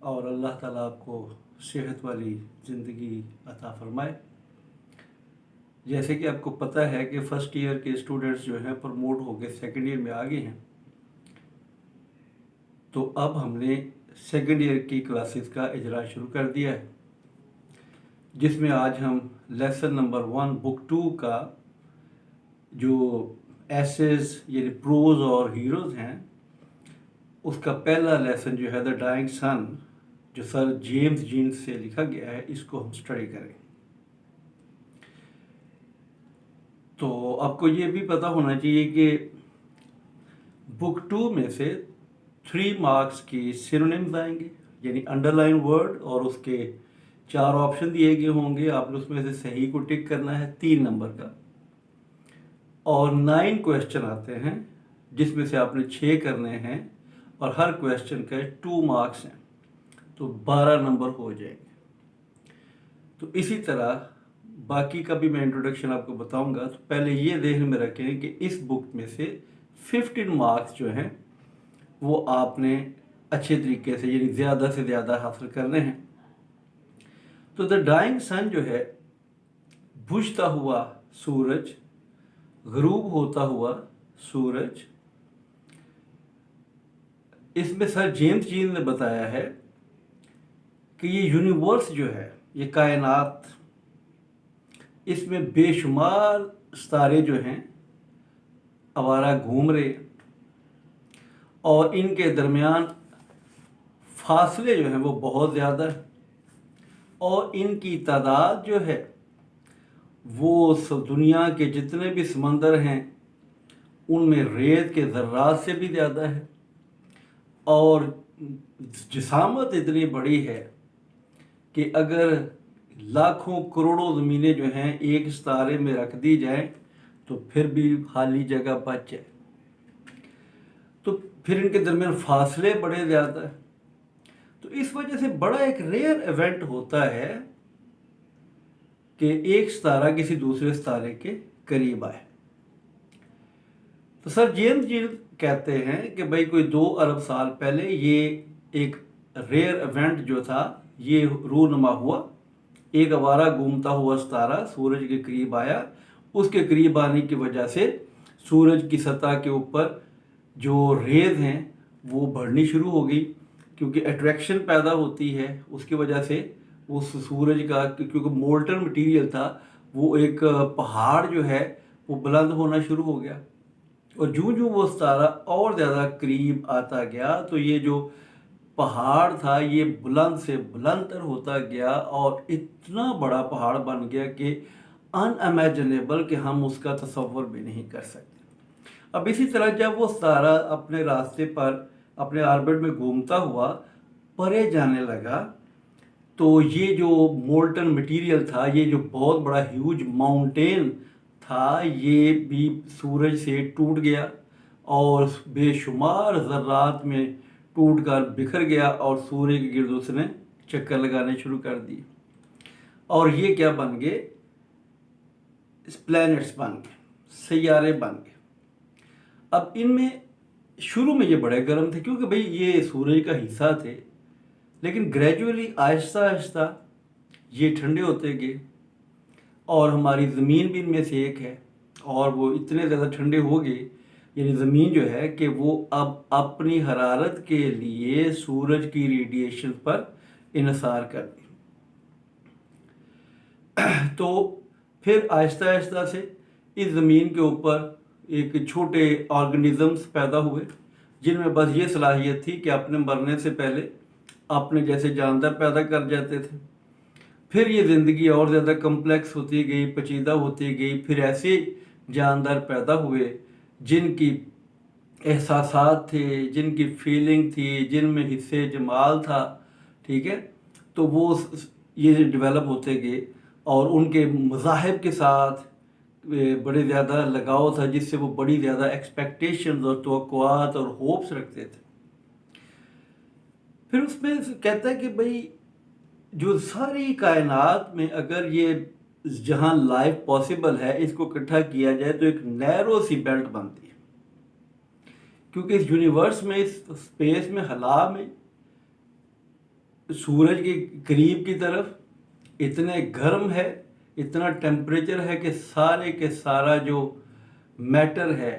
اور اللہ تعالیٰ آپ کو صحت والی زندگی عطا فرمائے۔ جیسے کہ آپ کو پتہ ہے کہ فرسٹ ایئر کے اسٹوڈنٹس جو ہیں پروموٹ ہو کے سیکنڈ ایئر میں آ گئے ہیں، تو اب ہم نے سیکنڈ ایئر کی کلاسز کا اجرا شروع کر دیا ہے، جس میں آج ہم لیسن نمبر 1 بک 2 کا جو ایسیز یعنی پروز اور ہیروز ہیں، اس کا پہلا لیسن جو ہے دا ڈائنگ سن، جو سر جیمز جینز سے لکھا گیا ہے، اس کو ہم سٹڈی کریں۔ تو آپ کو یہ بھی پتہ ہونا چاہیے کہ بک 2 میں سے 3 مارکس کی سینونیمز آئیں گے، یعنی انڈر لائن ورڈ، اور اس کے 4 آپشن دیے گئے ہوں گے، آپ نے اس میں سے صحیح کو ٹک کرنا ہے 3 نمبر کا، اور 9 کویسچن آتے ہیں جس میں سے آپ نے 6 کرنے ہیں، اور ہر کویسچن کا 2 مارکس ہیں، تو 12 نمبر ہو جائیں گے۔ تو اسی طرح باقی کا بھی میں انٹروڈکشن آپ کو بتاؤں گا، تو پہلے یہ ذہن میں رکھیں کہ اس بک میں سے 15 مارکس جو ہیں وہ آپ نے اچھے طریقے سے یعنی زیادہ سے زیادہ حاصل کرنے ہیں۔ تو دا ڈائنگ سن جو ہے، بجھتا ہوا سورج، غروب ہوتا ہوا سورج، اس میں سر جیمز جین نے بتایا ہے کہ یہ یونیورس جو ہے، یہ کائنات، اس میں بے شمار ستارے جو ہیں آوارہ گھوم رہے، اور ان کے درمیان فاصلے جو ہیں وہ بہت زیادہ ہیں، اور ان کی تعداد جو ہے وہ دنیا کے جتنے بھی سمندر ہیں ان میں ریت کے ذرات سے بھی زیادہ ہے، اور جسامت اتنی بڑی ہے کہ اگر لاکھوں کروڑوں زمینیں جو ہیں ایک ستارے میں رکھ دی جائیں تو پھر بھی خالی جگہ بچ جائے، تو پھر ان کے درمیان فاصلے بڑے زیادہ ہیں۔ تو اس وجہ سے بڑا ایک ریئر ایونٹ ہوتا ہے کہ ایک ستارہ کسی دوسرے ستارے کے قریب آئے۔ تو سر جیمز جین کہتے ہیں کہ بھائی کوئی 2 ارب سال پہلے یہ ایک ریئر ایونٹ جو تھا یہ رونما ہوا، ایک آوارہ گھومتا ہوا ستارہ سورج کے قریب آیا، اس کے قریب آنے کی وجہ سے سورج کی سطح کے اوپر جو ریز ہیں وہ بڑھنی شروع ہو گئی، کیونکہ اٹریکشن پیدا ہوتی ہے، اس کی وجہ سے اس سورج کا، کیونکہ مولٹن مٹیریل تھا، وہ ایک پہاڑ جو ہے وہ بلند ہونا شروع ہو گیا، اور جو وہ ستارہ اور زیادہ قریب آتا گیا تو یہ جو پہاڑ تھا یہ بلند سے بلند تر ہوتا گیا، اور اتنا بڑا پہاڑ بن گیا کہ ان امیجنیبل، کہ ہم اس کا تصور بھی نہیں کر سکتے۔ اب اسی طرح جب وہ ستارہ اپنے راستے پر اپنے آربٹ میں گھومتا ہوا پرے جانے لگا، تو یہ جو مولٹن مٹیریل تھا، یہ جو بہت بڑا ہیوج ماؤنٹین تھا، یہ بھی سورج سے ٹوٹ گیا اور بے شمار ذرات میں ٹوٹ کر بکھر گیا، اور سورج کے گرد اس نے چکر لگانے شروع کر دی، اور یہ کیا بن گئے؟ پلینٹس بن گئے، سیارے بن گئے۔ اب ان میں شروع میں یہ بڑے گرم تھے کیونکہ بھئی یہ سورج کا حصہ تھے، لیکن گریجولی آہستہ آہستہ یہ ٹھنڈے ہوتے گئے، اور ہماری زمین بھی ان میں سے ایک ہے، اور وہ اتنے زیادہ ٹھنڈے ہو گئے، یعنی زمین جو ہے کہ وہ اب اپنی حرارت کے لیے سورج کی ریڈیشن پر انحصار کر دی۔ تو پھر آہستہ آہستہ سے اس زمین کے اوپر ایک چھوٹے آرگنزمز پیدا ہوئے، جن میں بس یہ صلاحیت تھی کہ اپنے مرنے سے پہلے اپنے جیسے جاندار پیدا کر جاتے تھے۔ پھر یہ زندگی اور زیادہ کمپلیکس ہوتی گئی، پیچیدہ ہوتی گئی، پھر ایسے جاندار پیدا ہوئے جن کی احساسات تھے، جن کی فیلنگ تھی، جن میں حصے جمال تھا، ٹھیک ہے، تو وہ یہ ڈیولپ ہوتے گئے، اور ان کے مذاہب کے ساتھ بڑے زیادہ لگاؤ تھا، جس سے وہ بڑی زیادہ ایکسپیکٹیشنز اور توقعات اور ہوپس رکھتے تھے۔ پھر اس میں کہتا ہے کہ بھئی جو ساری کائنات میں اگر یہ جہاں لائف پاسبل ہے اس کو اکٹھا کیا جائے تو ایک نیرو سی بیلٹ بنتی ہے، کیونکہ اس یونیورس میں، اس اسپیس میں، خلا میں सूरज के करीब की तरफ, इतने गर्म है, इतना टेम्परेचर है कि सारे के सारा जो मैटर है,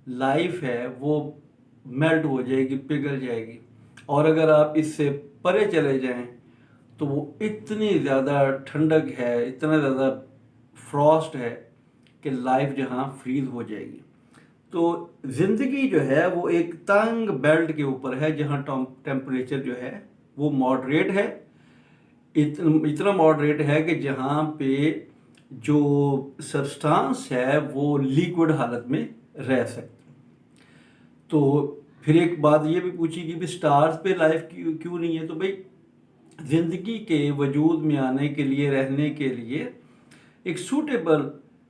लाइफ है, वो मेल्ट हो जाएगी, पिघल जाएगी। और अगर आप इससे परे चले जाएं तो वो इतनी ज़्यादा ठंडक है, इतना ज़्यादा फ्रॉस्ट है कि लाइफ जहाँ फ्रीज हो जाएगी। तो ज़िंदगी जो है वो एक तंग बेल्ट के ऊपर है, जहाँ टेम्परेचर जो है वो मॉडरेट है, इतना मॉडरेट है कि जहाँ पे जो सब्सटेंस है वो लिक्विड हालत में रह सकती। तो फिर एक बात ये भी पूछी कि भी स्टार्स पे लाइफ क्यों नहीं है। तो भाई ज़िंदगी के वजूद में आने के लिए, रहने के लिए एक सूटेबल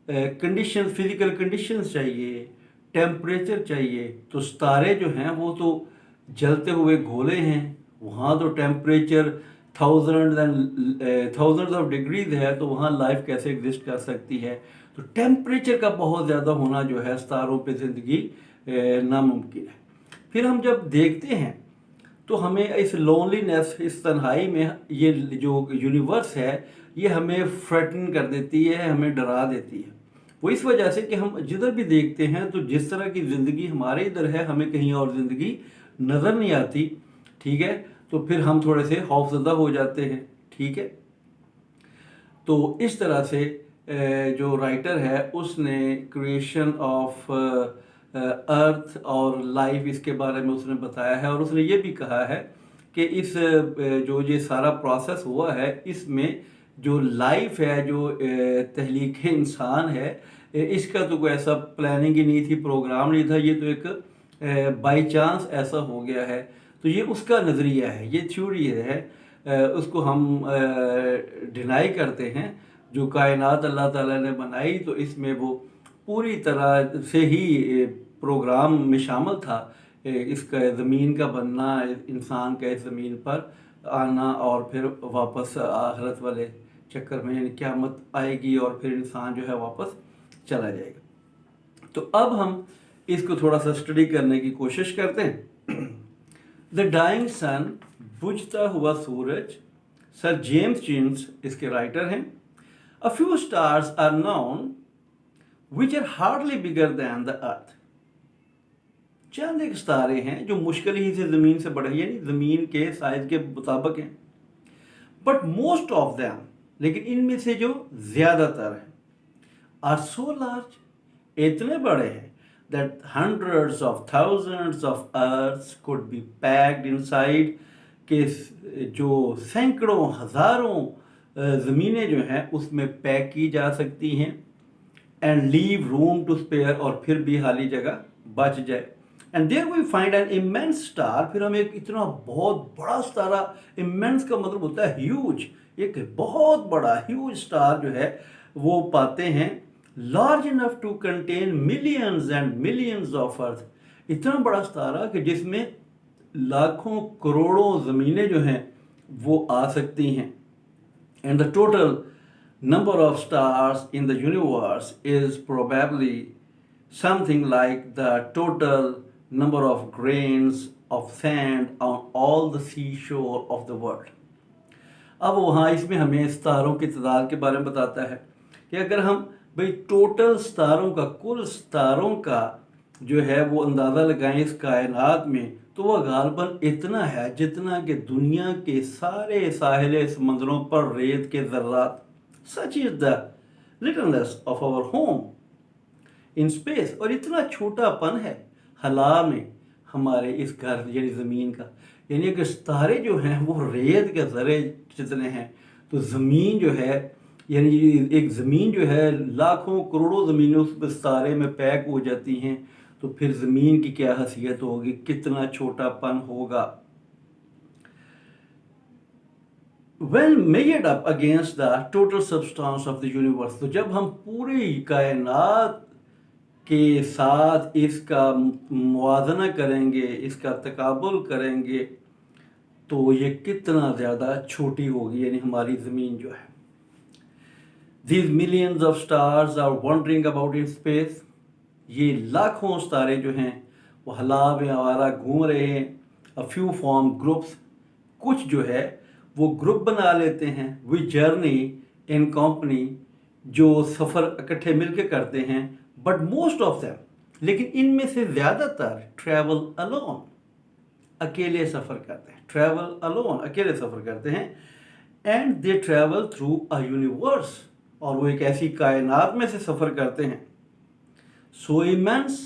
कंडीशन, फिजिकल कंडीशंस चाहिए, टेम्परेचर चाहिए। तो सितारे जो हैं वो तो जलते हुए गोले हैं, वहाँ तो टेम्परेचर थाउजेंड्स ऑफ डिग्रीज है, तो वहाँ लाइफ कैसे एग्जिस्ट कर सकती है। तो टेम्परेचर का बहुत ज़्यादा होना जो है सितारों पे ज़िंदगी नामुमकिन है। फिर हम जब देखते हैं तो हमें इस लोनलीनेस, इस तन्हाई में ये जो यूनिवर्स है ये हमें फ्रेटन कर देती है, हमें डरा देती है। वो इस वजह से कि हम जिधर भी देखते हैं तो जिस तरह की ज़िंदगी हमारे इधर है, हमें कहीं और ज़िंदगी नज़र नहीं आती। ठीक है, तो फिर हम थोड़े से खौफज़दा हो जाते हैं। ठीक है, तो इस तरह से जो राइटर है उसने क्रिएशन ऑफ अर्थ और लाइफ, इसके बारे में उसने बताया है। और उसने ये भी कहा है कि इस जो ये सारा प्रोसेस हुआ है, इसमें जो लाइफ है, जो तहलीक इंसान है, इसका तो कोई ऐसा प्लानिंग ही नहीं थी, प्रोग्राम नहीं था, ये तो एक बाय चांस ऐसा हो गया है। तो ये उसका नज़रिया है, ये थ्योरी है, उसको हम डिनाई करते हैं। जो कायनात अल्लाह ताला ने बनाई तो इसमें वो पूरी तरह से ही प्रोग्राम में शामिल था, इसका ज़मीन का बनना, इंसान का इस ज़मीन पर आना और फिर वापस आखिरत वाले चक्कर में, यानी क़यामत आएगी और फिर इंसान जो है वापस चला जाएगा। तो अब हम इसको थोड़ा सा स्टडी करने की कोशिश करते हैं। द डाइंग सन, बुझता हुआ सूरज, सर जेम्स जीन्स इसके राइटर हैं। A few stars are known which are hardly bigger than the earth. चंद एक सितारे हैं जो मुश्किल ही से ज़मीन से बड़े, यानी ज़मीन के साइज के मुताबिक हैं। बट मोस्ट ऑफ दैम, लेकिन इनमें से जो ज़्यादातर हैं, आर सो लार्ज, इतने बड़े हैं, that hundreds of thousands of earths could be packed inside, के जो सैकड़ों हज़ारों ज़मीनें जो हैं उसमें पैक की जा सकती हैं। And leave room to spare, और फिर भी खाली जगह बच जाए। And there we find an immense star, फिर हम एक इतना बहुत बड़ा सितारा, इमेंस का मतलब होता है ह्यूज, एक बहुत बड़ा ह्यूज स्टार जो है वो पाते हैं। Large enough to contain millions and millions of earth, इतना बड़ा सितारा कि जिसमें लाखों करोड़ों ज़मीनें जो हैं वो आ सकती हैं। And the total number of stars in the universe is probably something like the total number of grains of sand on all the seashore of the world. अब वहाँ इसमें हमें सितारों की तादाद के बारे में बताता है कि अगर हम भाई टोटल सितारों का, कुल सितारों का जो है वो अंदाज़ा लगाएं इस कायनात में, तो वह गालबन इतना है जितना कि दुनिया के सारे साहिल समंदरों पर रेत के ज़र्रात। Such is the littleness of our home in space, और इतना छोटापन है हला में हमारे इस घर यानी ज़मीन का। यानी कि सितारे जो हैं वो रेत के ज़रे जितने हैं, तो ज़मीन जो है, यानी एक ज़मीन जो है लाखों करोड़ों ज़मीनें उस सितारे में पैक हो जाती हैं, तो फिर ज़मीन की क्या हैसियत होगी, कितना छोटापन होगा। When measured up against the total substance of the universe, तो जब हम पूरी कायनात के साथ इसका मुवाजना करेंगे, इसका तकाबुल करेंगे, तो ये कितना ज़्यादा छोटी होगी, यानी हमारी ज़मीन जो है। These millions of stars are wandering about in space, ये लाखों सितारे जो हैं वो हला में आवारा घूम रहे हैं। A few form groups, कुछ जो है वो ग्रुप बना लेते हैं, वी जर्नी इन कंपनी, जो सफ़र इकट्ठे मिलके करते हैं, बट मोस्ट ऑफ देम, लेकिन इनमें से ज़्यादातर ट्रैवल अलोन, अकेले सफ़र करते हैं, ट्रैवल अलोन, अकेले सफ़र करते हैं, and they travel through a universe, और वो एक ऐसी कायनात में से सफ़र करते हैं, सो इमेंस,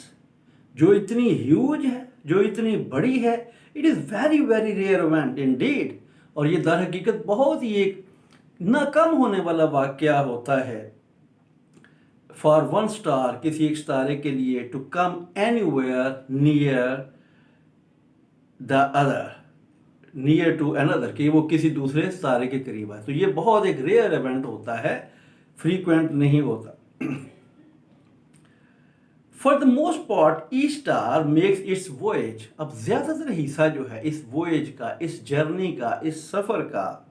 जो इतनी ह्यूज है, जो इतनी बड़ी है, it is very very rare event indeed, और ये दर हकीकत बहुत ही एक ना कम होने वाला वाक़या होता है, फॉर वन स्टार, किसी एक तारे के लिए, to come anywhere near the other, near to another, कि वो किसी दूसरे तारे के करीब आए। तो ये बहुत एक रेयर इवेंट होता है, फ्रीक्वेंट नहीं होता। For the most part each star makes it's voyage, अब ज़्यादातर हिस्सा जो है इस वॉयज का, इस जर्नी का, इस सफ़र का,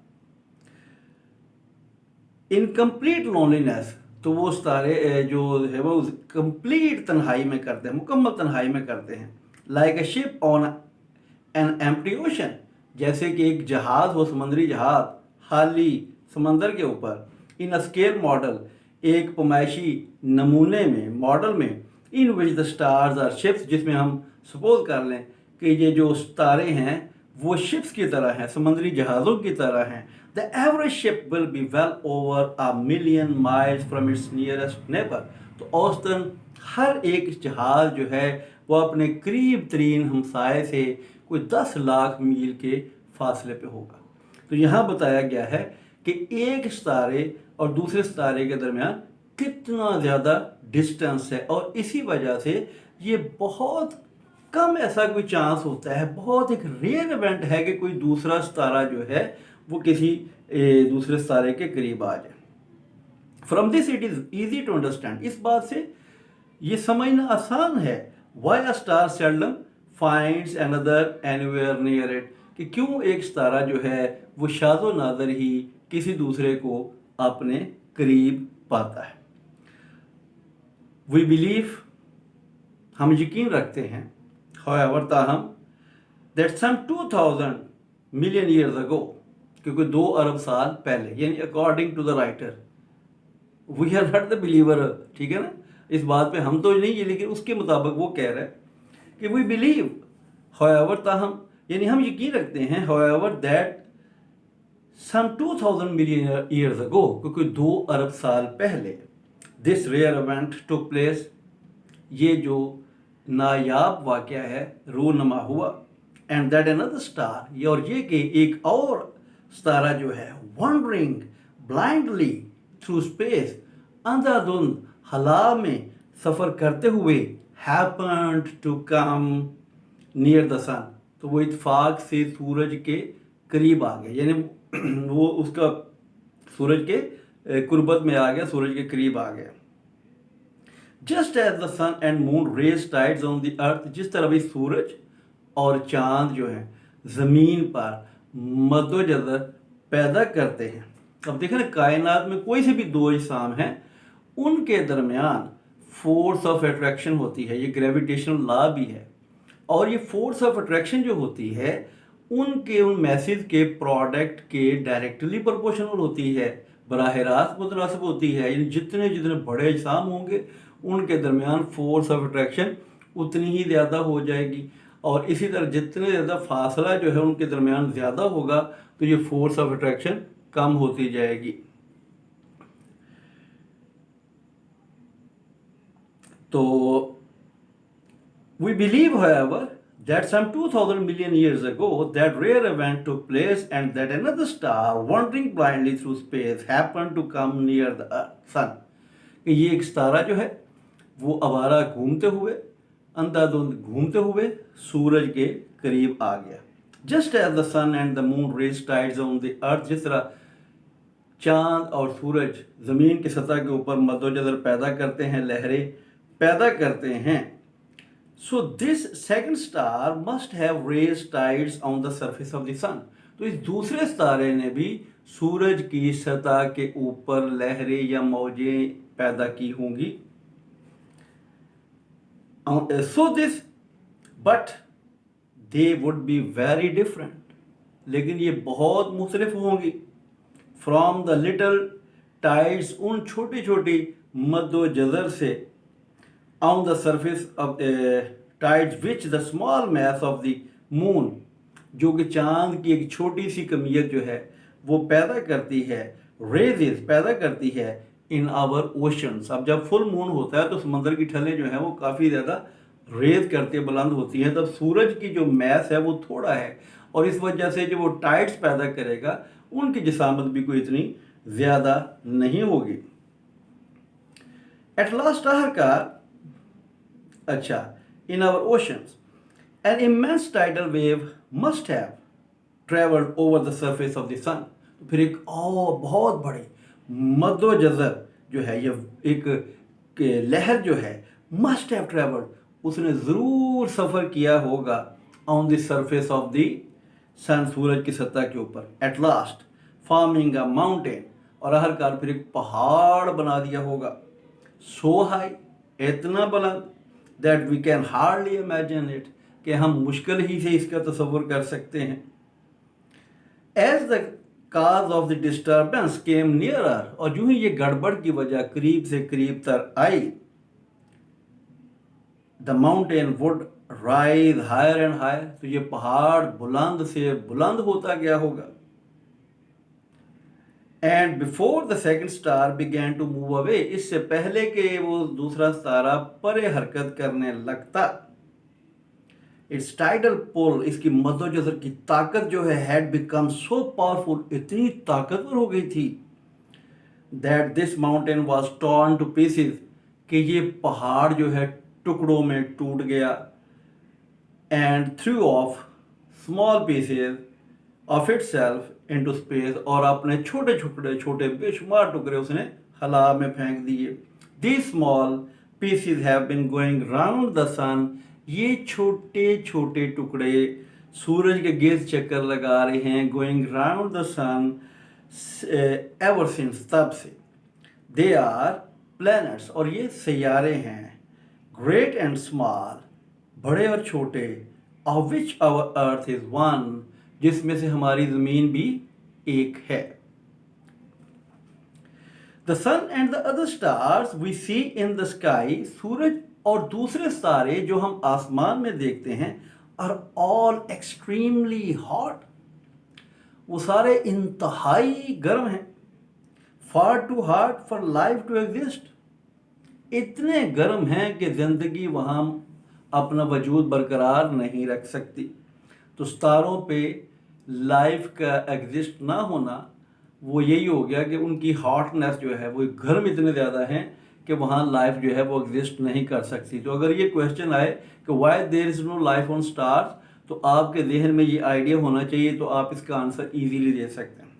इन कंप्लीट लोनलीनेस, तो वो तारे जो है वो कंप्लीट तन्हाई में करते हैं, मुकम्मल तन्हाई में करते हैं, like a ship on an empty ocean, जैसे कि एक जहाज़ हो, समुद्री जहाज़ खाली समंदर के ऊपर, इन स्केल मॉडल, एक पैमाइशी नमूने में, मॉडल में, in which the stars are ships, जिसमें हम सपोज कर लें कि ये जो तारे हैं वो शिप्स की तरह हैं, समुद्री जहाज़ों की तरह हैं। The average ship will be well over a million miles from its nearest neighbour, तो औसतन हर एक जहाज़ जो है वो अपने करीब तरीन हमसाए से कोई 10 लाख मील के फासले पे होगा। तो यहाँ बताया गया है कि एक सितारे और दूसरे सितारे के दरमियान कितना ज़्यादा डिस्टेंस है, और इसी वजह से ये बहुत कम ऐसा कोई चांस होता है, बहुत एक रेयर इवेंट है कि कोई दूसरा सितारा जो है वो किसी दूसरे सितारे के करीब आ जाए। From this it is easy to understand, इस बात से ये समझना आसान है, why a star seldom finds another anywhere near it, कि क्यों एक सितारा जो है वो शाज़ो नादर ही किसी दूसरे को अपने करीब पाता है। वी बिलीव, हम यकीन रखते हैं, however ताहम, that some 2000 million years ago, क्योंकि 2 अरब साल पहले, यानी according to the writer, we are not the believer, ठीक है ना, इस बात पे हम तो नहीं है, लेकिन उसके मुताबिक वो कह रहा है कि वी बिलीव, however ताहम, यानी हम यकीन रखते हैं, however that some 2000 million years ago, क्योंकि 2 अरब साल पहले, this rare event took place, ये जो नायाब वाक़या है रूनमा हुआ, एंड दैट अनदर स्टार, ये और ये कि एक और सितारा जो है वंडरिंग ब्लाइंडली थ्रू स्पेस, अंधाधुंध हला में सफ़र करते हुए, happened to come near the sun, तो वो इत्फाक से सूरज के करीब आ गए, यानी वो उसका सूरज के कुर्बत में आ गया, सूरज के करीब आ गया। Just as the sun and moon raise tides on the earth, जिस तरह भी सूरज और चांद जो है ज़मीन पर मद्दोजज़र पैदा करते हैं। अब देखें ना, कायनात में कोई से भी 2 अजसाम हैं, उनके दरमियान फोर्स ऑफ अट्रैक्शन होती है, ये ग्रेविटेशनल लॉ भी है, और ये फोर्स ऑफ अट्रैक्शन जो होती है उनके उन मैसेज के प्रोडक्ट के डायरेक्टली प्रोपोर्शनल होती है, बराह रास्त मुतनासिब होती है, यानी जितने जितने बड़े अजसाम होंगे उनके दरमियान फोर्स ऑफ अट्रैक्शन उतनी ही ज़्यादा हो जाएगी, और इसी तरह जितने ज़्यादा फासला जो है उनके दरमियान ज़्यादा होगा तो ये फोर्स ऑफ अट्रैक्शन कम होती जाएगी। तो we believe however that some 2000 million years ago that rare event took place, and that another star wandering blindly through space happened to come near the sun, कि ये एक सितारा जो है वो आवारा घूमते हुए, अंधाधुंध घूमते हुए सूरज के करीब आ गया। Just as the sun and the moon raise tides on the earth, जिस तरह चांद और सूरज ज़मीन की सतह के ऊपर मद्दोजज़र पैदा करते हैं, लहरें पैदा करते हैं, so this second star must have raised tides on the surface of the sun, तो इस दूसरे सितारे ने भी सूरज की सतह के ऊपर लहरें या मौजें पैदा की होंगी। So this, but they would be very different, لیکن یہ بہت مختلف ہوں گی. فرام دا لٹل ٹائڈس ان چھوٹی چھوٹی مد و جزر سے, on the surface of tides which the small mass of the moon, جو کہ چاند کی ایک چھوٹی سی کمیت جو ہے وہ پیدا کرتی ہے, ریزز پیدا کرتی ہے ان آور اوشنس. اب جب فل مون ہوتا ہے تو سمندر کی ٹھلیں جو ہیں وہ کافی زیادہ ریز کرتے بلند ہوتی ہیں, تب سورج کی جو میس ہے وہ تھوڑا ہے, اور اس وجہ سے جو وہ ٹائڈس پیدا کرے گا ان کی جسامت بھی کوئی اتنی زیادہ نہیں ہوگی. ایٹ لاسٹ آخر کار, اچھا, in our oceans an immense tidal wave must have traveled over the surface of the sun. تو پھر ایک اور بہت بڑی مد و جزر جو ہے, یہ ایک لہر جو ہے, must have traveled, اس نے ضرور سفر کیا ہوگا on the surface of the sun, سورج کی سطح کے اوپر. at last forming a mountain, اور آخر کار پھر ایک پہاڑ بنا دیا ہوگا. so high, اتنا بلند, that we can hardly imagine it, کہ ہم مشکل ہی سے اس کا تصور کر سکتے ہیں. as the cause of the disturbance came nearer, اور جو ہی یہ گڑبڑ کی وجہ قریب سے قریب تر آئی, the mountain would rise higher and higher, تو یہ پہاڑ بلند سے بلند ہوتا گیا ہوگا. and before the second star began to move away, اس سے پہلے کہ وہ دوسرا ستارہ پرے حرکت کرنے لگتا, its tidal pull, اس کی مد و جزر کی طاقت جو ہے, had become so powerful, اتنی طاقتور ہو گئی تھی, that this mountain was torn to pieces, کہ یہ پہاڑ جو ہے ٹکڑوں میں ٹوٹ گیا, and threw off small pieces of itself into space, اور اپنے چھوٹے چھوٹے بے شمار ٹکڑے اس نے خلا میں پھینک دیے. These small pieces have been going round the sun, یہ چھوٹے چھوٹے ٹکڑے سورج کے گرد چکر لگا رہے ہیں, going round the sun ever since, تب سے. They are planets, اور یہ سیارے ہیں, great and small, بڑے اور چھوٹے, of which our earth is one, جس میں سے ہماری زمین بھی ایک ہے. The sun and the other stars we see in the sky, سورج اور دوسرے ستارے جو ہم آسمان میں دیکھتے ہیں, are all extremely hot, وہ سارے انتہائی گرم ہیں. far too hot for life to exist, اتنے گرم ہیں کہ زندگی وہاں اپنا وجود برقرار نہیں رکھ سکتی. تو ستاروں پہ لائف کا ایگزسٹ نہ ہونا وہ یہی ہو گیا کہ ان کی ہاٹنیس جو ہے وہ گرم اتنے زیادہ ہیں کہ وہاں لائف جو ہے وہ ایگزسٹ نہیں کر سکتی. تو اگر یہ کویشچن آئے کہ why there is no life on stars, تو آپ کے ذہن میں یہ آئیڈیا ہونا چاہیے, تو آپ اس کا آنسر ایزیلی دے سکتے ہیں.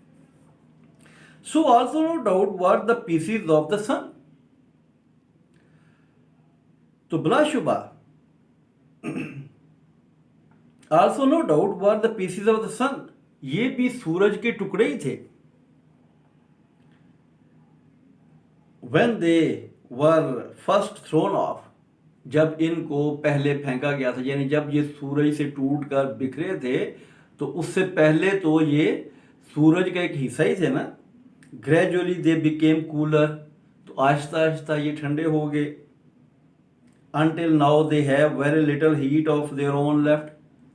So also no doubt were the pieces of the sun, تو بلا شبہ also no doubt were the pieces of the sun, یہ بھی سورج کے ٹکڑے ہی تھے. when they were first thrown off, جب ان کو پہلے پھینکا گیا تھا, یعنی جب یہ سورج سے ٹوٹ کر بکھرے تھے تو اس سے پہلے تو یہ سورج کا ایک حصہ ہی تھے نا. gradually they became cooler, تو آہستہ آہستہ یہ ٹھنڈے ہو گئے. until now they have very little heat of their own left,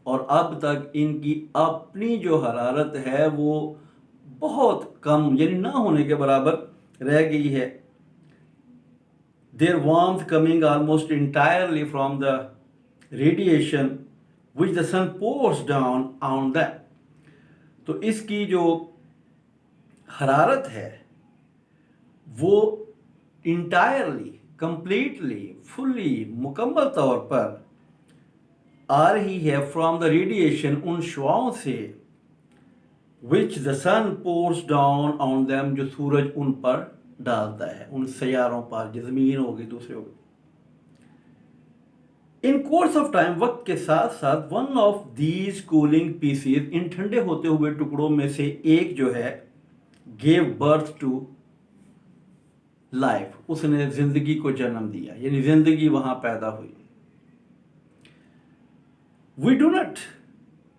اور اب تک ان کی اپنی جو حرارت ہے وہ بہت کم, یعنی نہ ہونے کے برابر رہ گئی ہے. their warmth coming almost entirely from the radiation which the sun pours down on them, تو اس کی جو حرارت ہے وہ انٹائرلی, کمپلیٹلی, فلی, مکمل طور پر آ رہی ہے فرام دا ریڈیشن, ان شعاؤں سے, which the sun pours down on them, جو سورج ان پر ڈالتا ہے, ان سیاروں پر, جو زمین ہو گئی دوسرے ہو گئی. ان کورس آف ٹائم, وقت کے ساتھ ساتھ, one of these cooling pieces, ان ٹھنڈے ہوتے ہوئے ٹکڑوں میں سے ایک جو ہے, گیو برتھ ٹو لائف, اس نے زندگی کو جنم دیا, یعنی زندگی وہاں پیدا ہوئی. We do not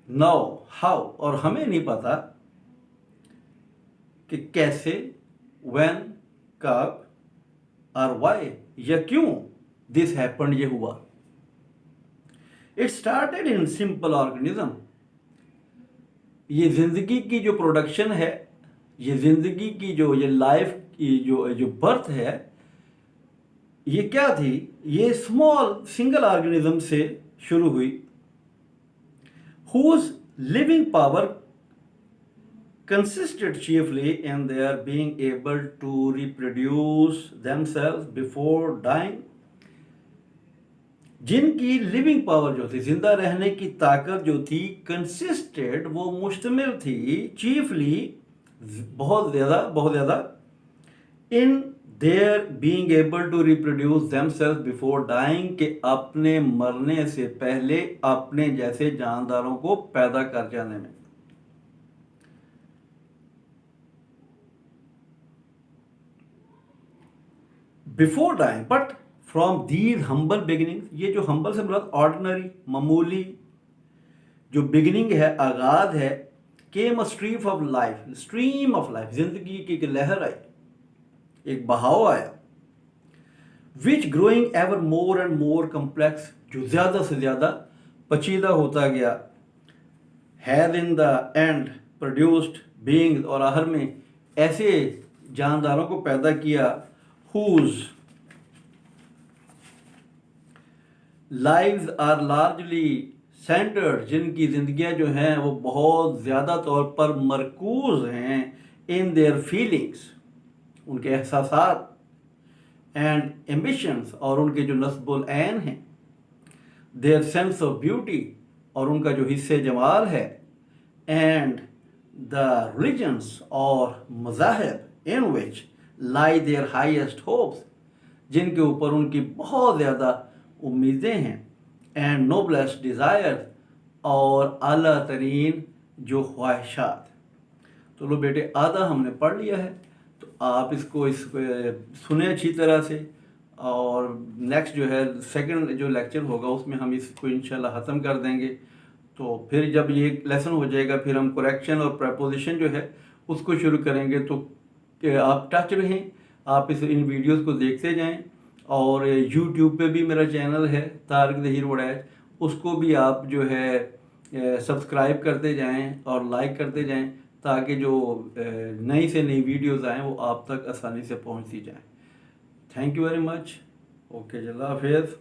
now how, और हमें नहीं पता कि कैसे, व्हेन, कब और व्हाई, या क्यों दिस हैपेंड, ये हुआ। It started in simple organism. ये जिंदगी की जो प्रोडक्शन है, ये जिंदगी की जो ये लाइफ की जो बर्थ है, ये क्या थी? ये स्मॉल सिंगल ऑर्गेनिज्म से शुरू हुई, whose living power consisted chiefly in their being able to reproduce themselves before dying। जिनकी लिविंग पावर जो थी, जिंदा रहने की ताकत जो थी, कंसिस्टेड, वो मुश्तमिल थी, चीफली, बहुत ज़्यादा in their being able to reproduce themselves before dying, के अपने मरने से पहले अपने जैसे जानदारों को पैदा कर जाने में। Before dying, but from these humble beginning, ये जो हम्बल से मतलब ऑर्डिनरी, मामूली जो बिगिनिंग है, आगाज है, came a stream of life, जिंदगी की एक लहर आई, एक बहाव आया, which growing ever more and more complex, जो ज़्यादा से ज़्यादा पचीदा होता गया, has in the end produced beings, और आखिर में ऐसे जानदारों को पैदा किया, whose lives are largely centered, जिनकी जिंदगियां जो हैं वो बहुत ज़्यादा तौर पर मरकूज हैं, in their feelings, उनके एहसासात, and ambitions, और उनके जो नस्बुल ऐन हैं, their sense of beauty, और उनका जो हिस्से जमाल है, and the religions, और मज़ाहिब, in which lie their highest hopes, जिनके ऊपर उनकी बहुत ज़्यादा उम्मीदें हैं, and noblest desires, और आला तरीन जो ख्वाहिशात। तो लो बेटे, आधा हमने पढ़ लिया है, तो आप इसको सुने अच्छी तरह से, और नेक्स्ट जो है सेकंड जो लेक्चर होगा उसमें हम इसको इंशाल्लाह ख़त्म कर देंगे। तो फिर जब ये लेसन हो जाएगा, फिर हम करेक्शन और प्रपोजिशन जो है उसको शुरू करेंगे। तो आप टच रहें, आप इन वीडियोस को देखते जाएं, और यूट्यूब पे भी मेरा चैनल है तारिक ज़हीर वड़ैच, उसको भी आप जो है सब्सक्राइब करते जाएं और लाइक करते जाएं, ताकि जो नई से नई वीडियोस आएँ वो आप तक आसानी से पहुंचती जाएं। Thank you very much. Okay, Allah हाफिज़।